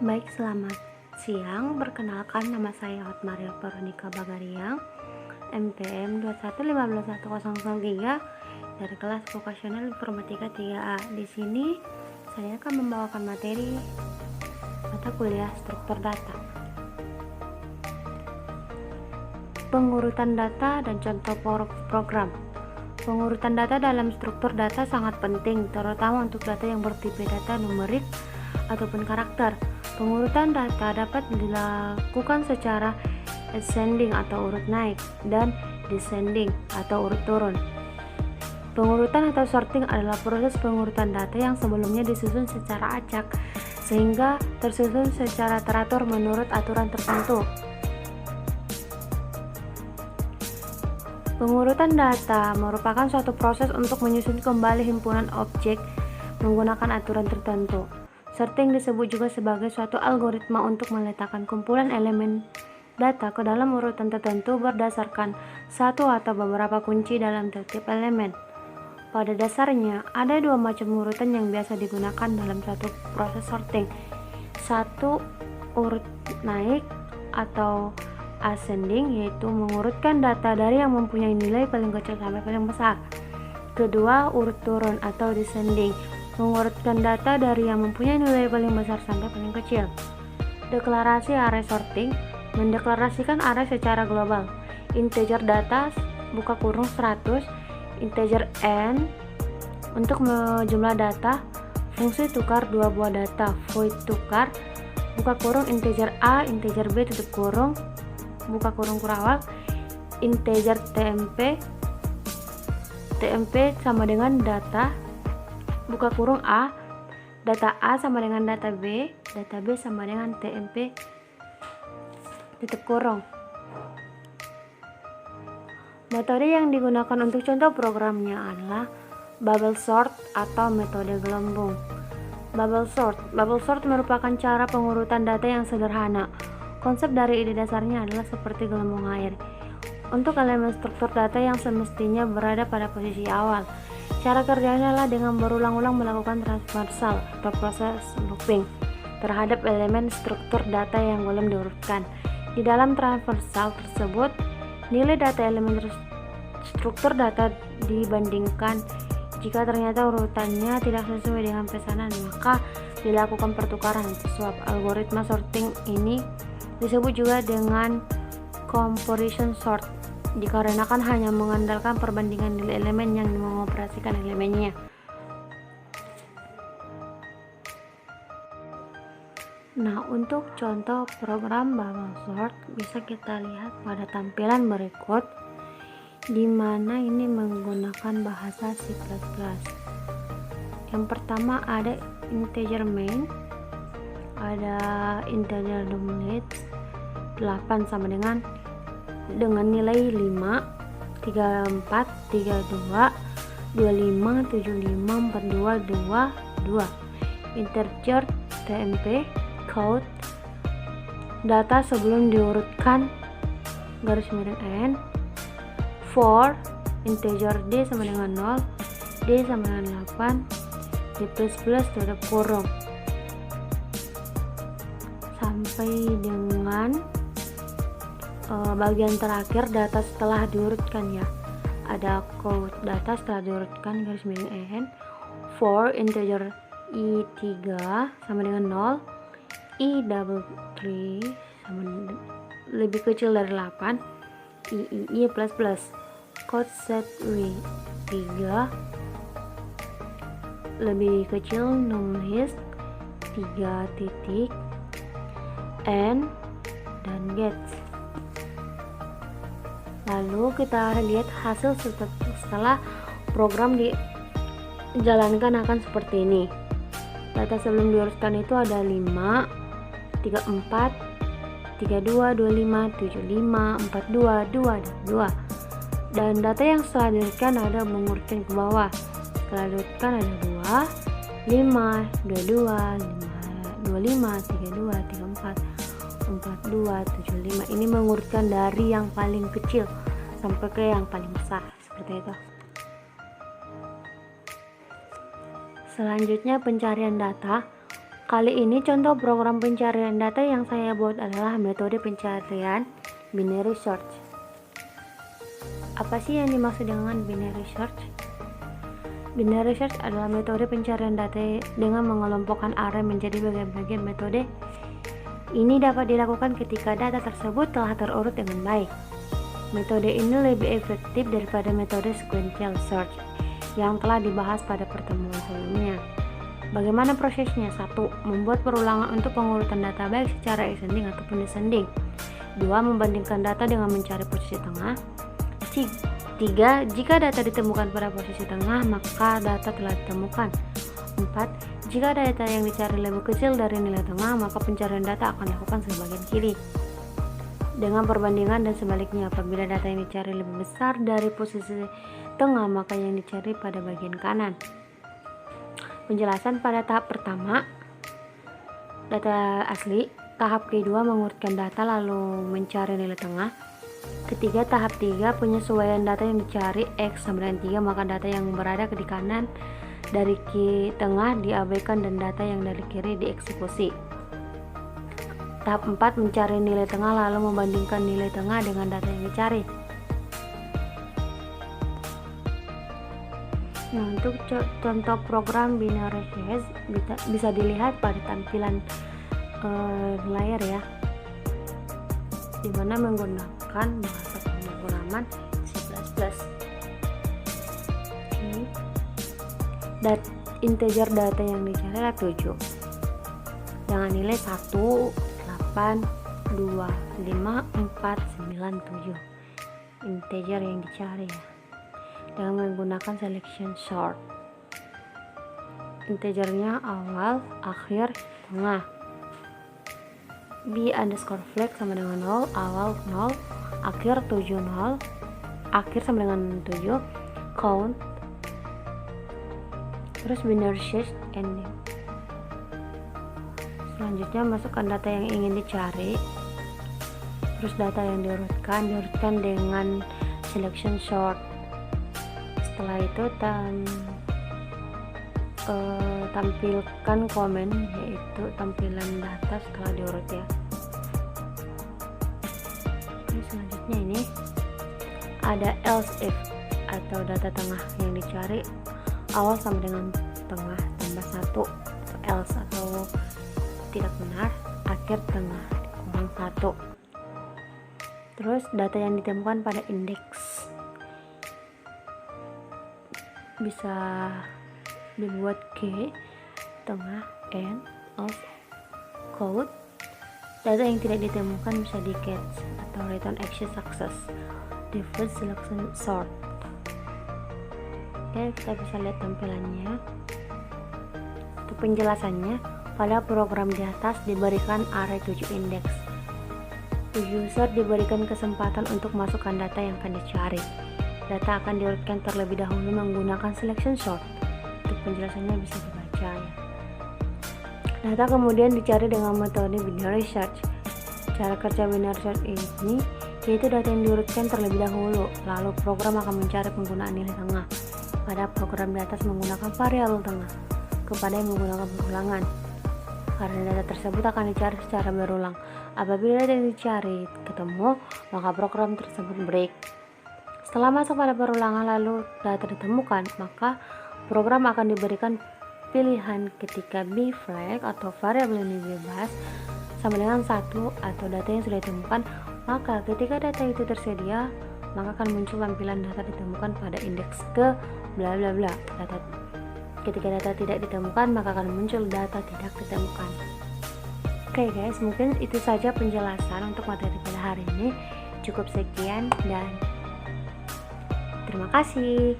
Baik, selamat siang. Perkenalkan, nama saya Hotmaria Veronica Bagariang, MTM 2151103 dari kelas Vokasional Informatika 3A. Di sini saya akan membawakan materi mata kuliah struktur data, pengurutan data dan contoh program. Pengurutan data dalam struktur data sangat penting, terutama untuk data yang bertipe data numerik ataupun karakter. Pengurutan data dapat dilakukan secara ascending atau urut naik dan descending atau urut turun. Pengurutan atau sorting adalah proses pengurutan data yang sebelumnya disusun secara acak sehingga tersusun secara teratur menurut aturan tertentu. Pengurutan data merupakan suatu proses untuk menyusun kembali himpunan objek menggunakan aturan tertentu. Sorting disebut juga sebagai suatu algoritma untuk meletakkan kumpulan elemen data ke dalam urutan tertentu berdasarkan satu atau beberapa kunci dalam tertib elemen. Pada dasarnya, ada dua macam urutan yang biasa digunakan dalam satu proses sorting. Satu, urut naik atau ascending, yaitu mengurutkan data dari yang mempunyai nilai paling kecil sampai paling besar. Kedua, urut turun atau descending, mengurutkan data dari yang mempunyai nilai paling besar sampai paling kecil. Deklarasi array sorting mendeklarasikan array secara global. Integer data buka kurung 100, integer n untuk jumlah data, fungsi tukar dua buah data, void tukar buka kurung integer a, integer b tutup kurung buka kurung kurawal, integer tmp sama dengan data buka kurung a, data a sama dengan data b sama dengan tmp tutup kurung. Metode yang digunakan untuk contoh programnya adalah bubble sort atau metode gelembung. Bubble sort merupakan cara pengurutan data yang sederhana. Konsep dari ide dasarnya adalah seperti gelembung air. Untuk elemen struktur data yang semestinya berada pada posisi awal, cara kerjanya adalah dengan berulang-ulang melakukan transversal atau proses looping terhadap elemen struktur data yang belum diurutkan. Di dalam transversal tersebut, nilai data elemen struktur data dibandingkan. Jika ternyata urutannya tidak sesuai dengan pesanan, maka dilakukan pertukaran atau swap. Algoritma sorting ini disebut juga dengan comparison sort dikarenakan hanya mengandalkan perbandingan nilai elemen yang mengoperasikan elemennya. Nah, untuk contoh program bubble sort bisa kita lihat pada tampilan berikut, di mana ini menggunakan bahasa C++. Yang pertama ada integer main, ada integer list 8 sama dengan nilai 5, 34, 32, 25, 75, 42, 22. Integer tmp code data sebelum diurutkan garis miring n. For integer d sama dengan 0, d sama dengan 8, d++ tutup kurung sampai dengan bagian terakhir data setelah diurutkan ya. Ada code data setelah diurutkan garis miring n. For integer i3 sama dengan 0, i33 sama lebih kecil dari 8, i++. Code set w3 lebih kecil numlist 3 titik n dan get. Lalu kita lihat hasil setelah program dijalankan akan seperti ini. Data sebelum diurutkan itu ada 5, 34, 32, 25, 75, 42, 2, dan 2. Dan data yang setelah diurutkan ada mengurutkan ke bawah. Setelah diurutkan ada 2, 5, 22, 25, 32, 34, 42, 75. Ini mengurutkan dari yang paling kecil sampai ke yang paling besar, seperti itu. Selanjutnya pencarian data. Kali ini contoh program pencarian data yang saya buat adalah metode pencarian binary search. Apa sih yang dimaksud dengan binary search? Binary search adalah metode pencarian data dengan mengelompokkan array menjadi bagian-bagian. Metode ini dapat dilakukan ketika data tersebut telah terurut dengan baik. Metode ini lebih efektif daripada metode sequential search yang telah dibahas pada pertemuan sebelumnya. Bagaimana prosesnya? 1. Membuat perulangan untuk pengurutan data baik secara ascending ataupun descending. 2. Membandingkan data dengan mencari posisi tengah. 3. Jika data ditemukan pada posisi tengah, maka data telah ditemukan. 4. Jika data yang dicari lebih kecil dari nilai tengah, maka pencarian data akan dilakukan sebagian kiri. Dengan perbandingan dan sebaliknya, apabila data yang dicari lebih besar dari posisi tengah, maka yang dicari pada bagian kanan. Penjelasan pada tahap pertama, data asli. Tahap kedua, mengurutkan data lalu mencari nilai tengah. Ketiga, tahap 3, penyesuaian data yang dicari X sama dengan 3, maka data yang berada di kanan dari tengah diabaikan dan data yang dari kiri dieksekusi. Tahap 4, mencari nilai tengah lalu membandingkan nilai tengah dengan data yang dicari. Nah, untuk contoh program binary search bisa dilihat pada tampilan layar ya, dimana menggunakan bahasa pemrograman C++. Dan integer data yang dicari adalah 7 dengan nilai 1, 8, 2, 5, 4, 9, 7. Integer yang dicari ya, dengan menggunakan selection sort. Integernya awal, akhir, tengah. B underscore flag sama dengan 0, awal 0, akhir 7 0, akhir sama dengan 7, count, terus binary search ending. Selanjutnya masukkan data yang ingin dicari, terus data yang diurutkan dengan selection sort. Setelah itu tampilkan komen, yaitu tampilan data setelah diurut ya. Oke, selanjutnya ini ada else if atau data tengah yang dicari awal sama dengan tengah tambah 1, atau else atau tidak benar, akhir tengah kurang 1. Terus data yang ditemukan pada indeks bisa dibuat K, tengah, N, of, code. Data yang tidak ditemukan bisa di catch atau return action success, default selection sort. Oke, kita bisa lihat tampilannya. Untuk penjelasannya, pada program di atas diberikan array 7 indeks. User diberikan kesempatan untuk masukkan data yang akan dicari. Data akan diurutkan terlebih dahulu menggunakan selection sort. Untuk penjelasannya bisa dibaca ya. Data kemudian dicari dengan metode binary search. Cara kerja binary search ini yaitu data yang diurutkan terlebih dahulu, lalu program akan mencari penggunaan nilai tengah. Pada program di atas menggunakan variabel tengah, kepada yang menggunakan perulangan. Karena data tersebut akan dicari secara berulang. Apabila data yang dicari ketemu, maka program tersebut break. Setelah masuk pada perulangan lalu data ditemukan, maka program akan diberikan pilihan ketika B flag atau variabel ini bebas sama dengan 1 atau data yang sudah ditemukan, maka ketika data itu tersedia, maka akan muncul tampilan data ditemukan pada indeks ke bla bla bla. Ketika data tidak ditemukan, maka akan muncul data tidak ditemukan. Oke guys, mungkin itu saja penjelasan untuk materi pada hari ini. Cukup sekian dan terima kasih.